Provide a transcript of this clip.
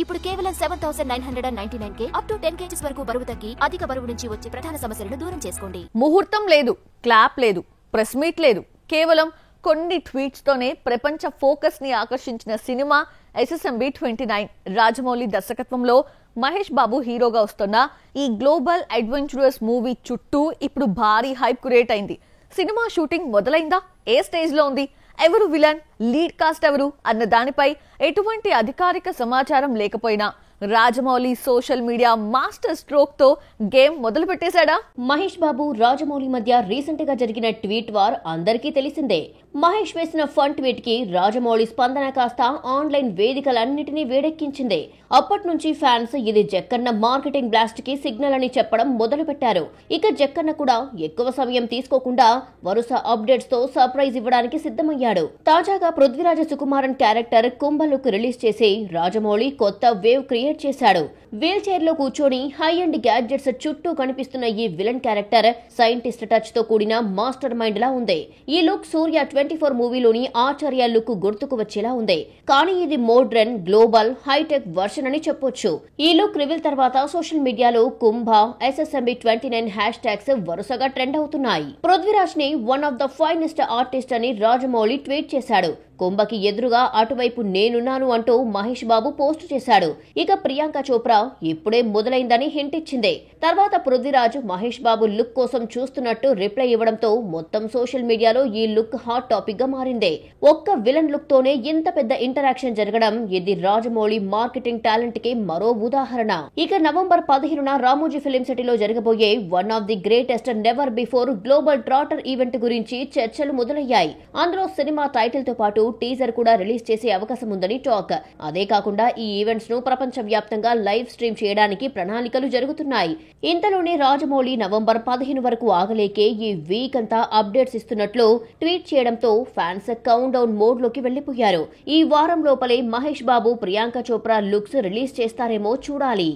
ఇప్పుడు కేవలం 7999K up to 10 kgs వరకు బరువు తగ్గి అధిక బరువు నుంచి వచ్చే ప్రధాన సమస్యలను దూరం చేసుకోండి. ముహూర్తం లేదు, క్లాప్ లేదు, ప్రెస్ మీట్ లేదు, కేవలం కొన్ని ట్వీట్స్ తోనే ప్రపంచ ఫోకస్ ని ఆకర్షించిన సినిమా SSMB 29. రాజమౌళి దర్శకత్వంలో మహేష్ బాబు హీరోగా వస్తున్న ఈ గ్లోబల్ అడ్వెంచరస్ మూవీ చుట్టూ ఇప్పుడు భారీ హైప్ క్రియేట్ అయింది. సినిమా షూటింగ్ మొదలైందా? ఏ స్టేజ్ లో ఉంది? ఎవరు విలన్, లీడ్ కాస్ట్ ఎవరు అన్న దానిపై ఎటువంటి అధికారిక సమాచారం లేకపోయినా Rajamouli social media master stroke తో గేమ్ మొదలు పెట్టేశాడా? మహేష్ బాబు రాజమౌళి మధ్య రీసెంట్ గా జరిగిన ట్వీట్ వార్ అందరికీ తెలిసిందే. మహేష్ వేసిన ఫన్ ట్వీట్ కి రాజమౌళి స్పందన కాస్త ఆన్లైన్ వేదికలన్నిటినీ వేడెక్కించింది. అప్పటి నుంచి ఫ్యాన్స్ ఇది జక్కన్న మార్కెటింగ్ బ్లాస్ట్ కి సిగ్నల్ అని చెప్పడం మొదలు పెట్టారు. ఇక జక్కన్న కూడా ఎక్కువ సమయం తీసుకోకుండా వరుస అప్డేట్స్ తో సర్ప్రైజ్ ఇవ్వడానికి సిద్ధమయ్యాడు. తాజాగా పృథ్వీరాజ సుకుమారన్ క్యారెక్టర్ కుంభ లుక్ రిలీజ్ చేసి రాజమౌళి కొత్త వేవ్ క్రియేట్ చేశాడు. వీల్ చైర్ లో కూర్చొని హై అండ్ గ్యాడ్జెట్స్ చుట్టూ కనిపిస్తున్న ఈ విలన్ క్యారెక్టర్ సైంటిస్ట్ టచ్ తో కూడిన మాస్టర్ మైండ్ లా ఉంది. ఈ లుక్ సూర్య 24 మూవీలోని ఆచార్య లుక్ గుర్తుకు వచ్చేలా ఉంది. కానీ ఇది మోడ్రన్, గ్లోబల్, హైటెక్ వర్షన్ అని చెప్పొచ్చు. ఈ లుక్ రివీల్ తర్వాత సోషల్ మీడియాలో కుంభ, SSMB 29 హ్యాష్ ట్యాగ్స్ వరుసగా ట్రెండ్ అవుతున్నాయి. పృథ్వీరాజ్ ని one of the finest artist అని రాజమౌళి ట్వీట్ చేశాడు. కుంభకి ఎదురుగా అటువైపు నేనున్నాను అంటూ మహేష్ బాబు పోస్ట్ చేశాడు. ఇక ప్రియాంక చోప్రా ఇప్పుడే మొదలైందని హింట్ ఇచ్చింది. తర్వాత పృథ్వీరాజ్ మహేష్ బాబు లుక్ కోసం చూస్తున్నట్టు రిప్లై ఇవ్వడంతో మొత్తం సోషల్ మీడియాలో ఈ లుక్ హాట్ టాపిక్ గా మారింది. ఒక్క విలన్ లుక్ తోనే ఇంత పెద్ద ఇంటరాక్షన్ జరగడం ఇది రాజమౌళి మార్కెటింగ్ టాలెంట్ కి మరో ఉదాహరణ. ఇక నవంబర్ 15న రామోజీ ఫిలిం సిటీలో జరగబోయే one of the greatest never before global trotter event గురించి చర్చలు మొదలయ్యాయి. అందులో సినిమా టైటిల్ తో పాటు టీజర్ కూడా రిలీజ్ చేసే అవకాశం ఉందని టాక్. అదే కాకుండా ఈ ఈవెంట్స్ ను ప్రపంచ వ్యాప్తంగా లైవ్ స్ట్రీమ్ చేయడానికి ప్రణాళికలు జరుగుతున్నాయి. ఇంతలోనే రాజమౌళి నవంబర్ 15 వరకు ఆగలేకే ఈ వీక్ అంతా అప్డేట్స్ ఇస్తున్నట్లు ట్వీట్ చేయడంతో ఫ్యాన్స్ కౌంట్ డౌన్ మోడ్ లోకి వెళ్లిపోయారు. ఈ వారం లోపలే మహేష్ బాబు, ప్రియాంక చోప్రా లుక్స్ రిలీజ్ చేస్తారేమో చూడాలి.